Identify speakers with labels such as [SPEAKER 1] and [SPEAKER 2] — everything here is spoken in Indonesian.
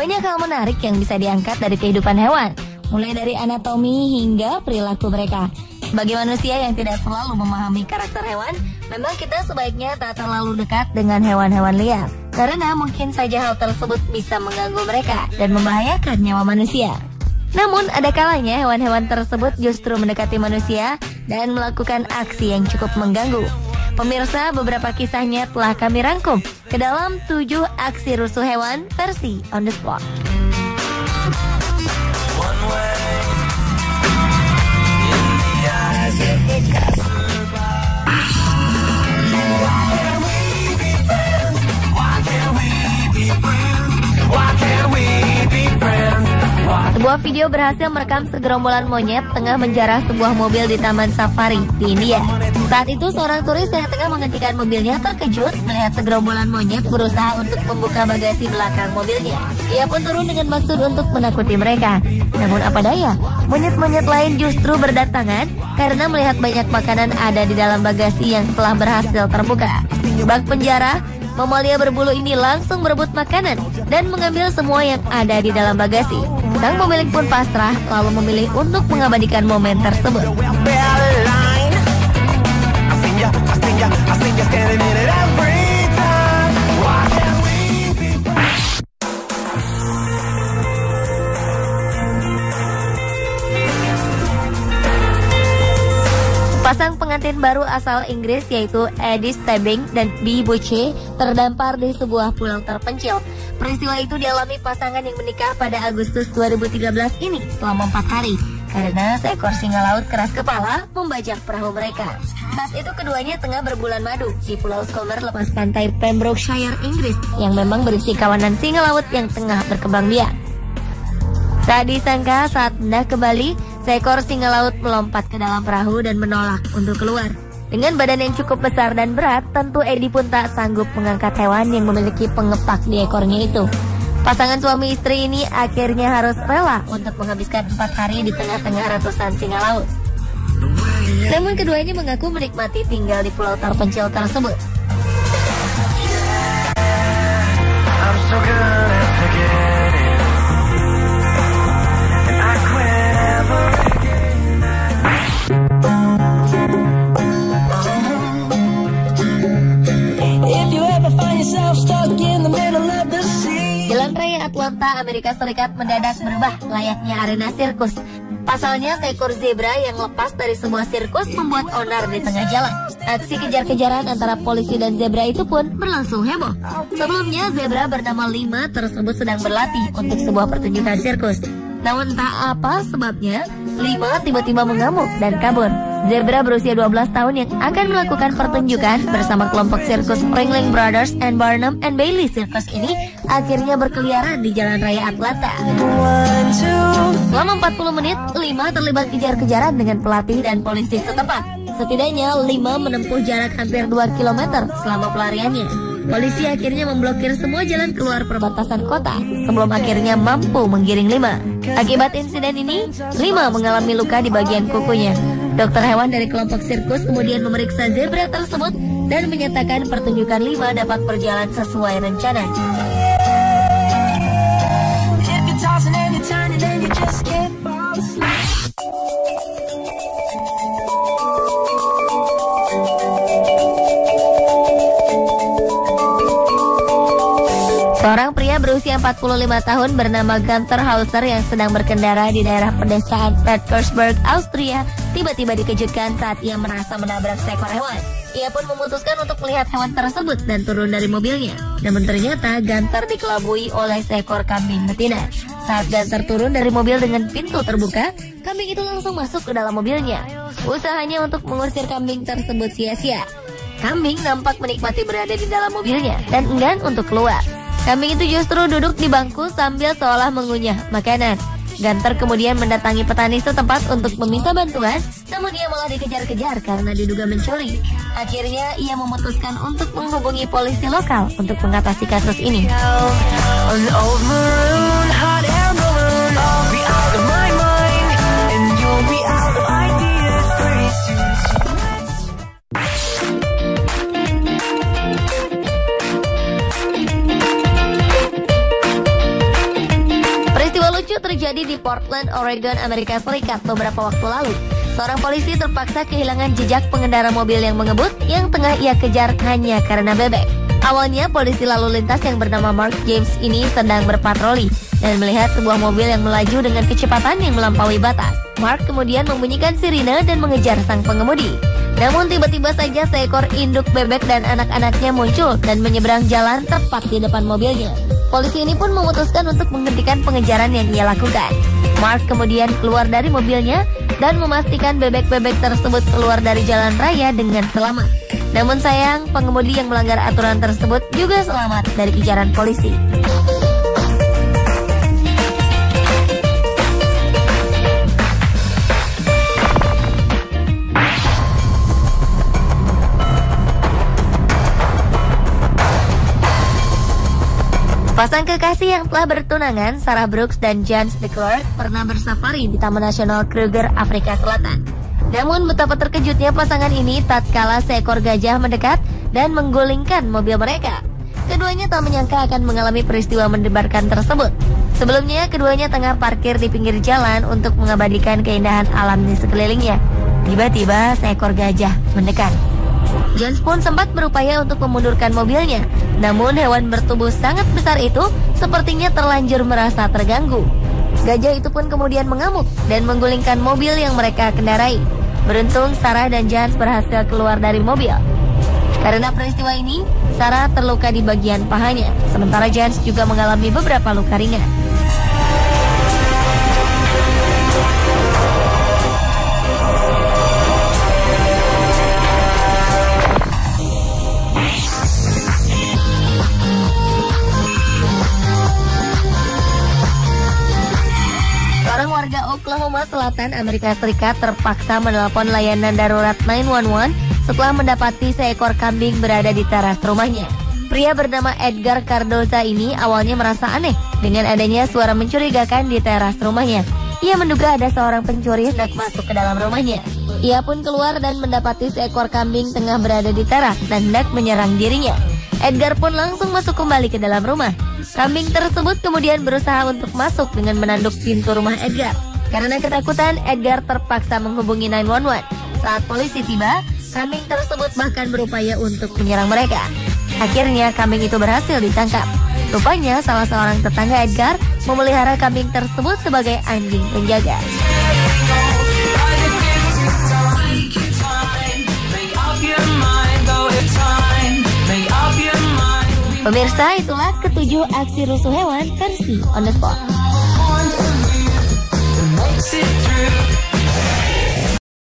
[SPEAKER 1] Banyak hal menarik yang bisa diangkat dari kehidupan hewan, mulai dari anatomi hingga perilaku mereka. Bagi manusia yang tidak selalu memahami karakter hewan, memang kita sebaiknya tak terlalu dekat dengan hewan-hewan liar, karena mungkin saja hal tersebut bisa mengganggu mereka dan membahayakan nyawa manusia. Namun ada kalanya hewan-hewan tersebut justru mendekati manusia dan melakukan aksi yang cukup mengganggu. Pemirsa, beberapa kisahnya telah kami rangkum ke dalam 7 aksi rusuh hewan versi On The Spot. Sebuah video berhasil merekam segerombolan monyet tengah menjarah sebuah mobil di taman safari di India. Saat itu seorang turis yang tengah menghentikan mobilnya terkejut melihat segerombolan monyet berusaha untuk membuka bagasi belakang mobilnya. Ia pun turun dengan maksud untuk menakuti mereka. Namun apa daya, monyet-monyet lain justru berdatangan karena melihat banyak makanan ada di dalam bagasi yang telah berhasil terbuka. Bak penjara, mamalia berbulu ini langsung berebut makanan dan mengambil semua yang ada di dalam bagasi. Sang pemilik pun pasrah, lalu memilih untuk mengabadikan momen tersebut. Pasang pengantin baru asal Inggris yaitu Eddie Stebbing dan Bee Buche terdampar di sebuah pulau terpencil. Peristiwa itu dialami pasangan yang menikah pada Agustus 2013 ini selama 4 hari karena seekor singa laut keras kepala membajak perahu mereka. Saat itu keduanya tengah berbulan madu di Pulau Scomer lepas pantai Pembrokeshire, Inggris yang memang berisi kawanan singa laut yang tengah berkembang biak. Tak disangka saat hendak kembali, seekor singa laut melompat ke dalam perahu dan menolak untuk keluar. Dengan badan yang cukup besar dan berat, tentu Eddie pun tak sanggup mengangkat hewan yang memiliki pengepak di ekornya itu. Pasangan suami istri ini akhirnya harus rela untuk menghabiskan 4 hari di tengah-tengah ratusan singa laut. Namun keduanya mengaku menikmati tinggal di pulau terpencil tersebut. Jalan Raya Atlanta, Amerika Serikat mendadak berubah layaknya arena sirkus. Pasalnya seekor zebra yang lepas dari sebuah sirkus membuat onar di tengah jalan. Aksi kejar-kejaran antara polisi dan zebra itu pun berlangsung heboh. Sebelumnya zebra bernama Lima tersebut sedang berlatih untuk sebuah pertunjukan sirkus. Namun entah apa sebabnya, Lima tiba-tiba mengamuk dan kabur. Zebra berusia 12 tahun yang akan melakukan pertunjukan bersama kelompok sirkus Ringling Brothers and Barnum and Bailey Circus ini akhirnya berkeliaran di Jalan Raya Atlanta. Selama 40 menit, Lima terlibat kejar-kejaran dengan pelatih dan polisi setempat. Setidaknya Lima menempuh jarak hampir 2 km selama pelariannya. Polisi akhirnya memblokir semua jalan keluar perbatasan kota sebelum akhirnya mampu menggiring Lima. Akibat insiden ini, Lima mengalami luka di bagian kukunya. Dokter hewan dari kelompok sirkus kemudian memeriksa zebra tersebut dan menyatakan pertunjukan Lima dapat berjalan sesuai rencana. Seorang pria berusia 45 tahun bernama Gunther Hauser yang sedang berkendara di daerah pedesaan Petersburg, Austria, tiba-tiba dikejutkan saat ia merasa menabrak seekor hewan. Ia pun memutuskan untuk melihat hewan tersebut dan turun dari mobilnya. Namun ternyata Gunther dikelabui oleh seekor kambing betina. Saat Gunther turun dari mobil dengan pintu terbuka, kambing itu langsung masuk ke dalam mobilnya. Usahanya untuk mengusir kambing tersebut sia-sia. Kambing nampak menikmati berada di dalam mobilnya dan enggan untuk keluar. Kambing itu justru duduk di bangku sambil seolah mengunyah makanan. Gunther kemudian mendatangi petani setempat untuk meminta bantuan, namun ia malah dikejar-kejar karena diduga mencuri. Akhirnya ia memutuskan untuk menghubungi polisi lokal untuk mengatasi kasus ini. terjadi di Portland, Oregon, Amerika Serikat beberapa waktu lalu. Seorang polisi terpaksa kehilangan jejak pengendara mobil yang mengebut yang tengah ia kejar hanya karena bebek. Awalnya, polisi lalu lintas yang bernama Mark James ini sedang berpatroli dan melihat sebuah mobil yang melaju dengan kecepatan yang melampaui batas. Mark kemudian membunyikan sirine dan mengejar sang pengemudi. Namun tiba-tiba saja seekor induk bebek dan anak-anaknya muncul dan menyeberang jalan tepat di depan mobilnya. Polisi ini pun memutuskan untuk menghentikan pengejaran yang ia lakukan. Mark kemudian keluar dari mobilnya dan memastikan bebek-bebek tersebut keluar dari jalan raya dengan selamat. Namun sayang, pengemudi yang melanggar aturan tersebut juga selamat dari kejaran polisi. Pasang kekasih yang telah bertunangan, Sarah Brooks dan James de Klerk, pernah bersafari di Taman Nasional Kruger, Afrika Selatan. Namun betapa terkejutnya pasangan ini tatkala seekor gajah mendekat dan menggulingkan mobil mereka. Keduanya tak menyangka akan mengalami peristiwa mendebarkan tersebut. Sebelumnya, keduanya tengah parkir di pinggir jalan untuk mengabadikan keindahan alam di sekelilingnya. Tiba-tiba seekor gajah mendekat. James pun sempat berupaya untuk memundurkan mobilnya. Namun hewan bertubuh sangat besar itu sepertinya terlanjur merasa terganggu. Gajah itu pun kemudian mengamuk dan menggulingkan mobil yang mereka kendarai. Beruntung Sarah dan James berhasil keluar dari mobil. Karena peristiwa ini, Sarah terluka di bagian pahanya, sementara James juga mengalami beberapa luka ringan. Seorang warga Oklahoma Selatan, Amerika Serikat terpaksa menelpon layanan darurat 911 setelah mendapati seekor kambing berada di teras rumahnya. Pria bernama Edgar Cardoza ini awalnya merasa aneh dengan adanya suara mencurigakan di teras rumahnya. Ia menduga ada seorang pencuri hendak masuk ke dalam rumahnya. Ia pun keluar dan mendapati seekor kambing tengah berada di teras dan hendak menyerang dirinya. Edgar pun langsung masuk kembali ke dalam rumah. Kambing tersebut kemudian berusaha untuk masuk dengan menanduk pintu rumah Edgar. Karena ketakutan, Edgar terpaksa menghubungi 911. Saat polisi tiba, kambing tersebut bahkan berupaya untuk menyerang mereka. Akhirnya kambing itu berhasil ditangkap. Rupanya salah seorang tetangga Edgar memelihara kambing tersebut sebagai anjing penjaga. Pemirsa, itulah ketujuh aksi rusuh hewan versi On The Spot.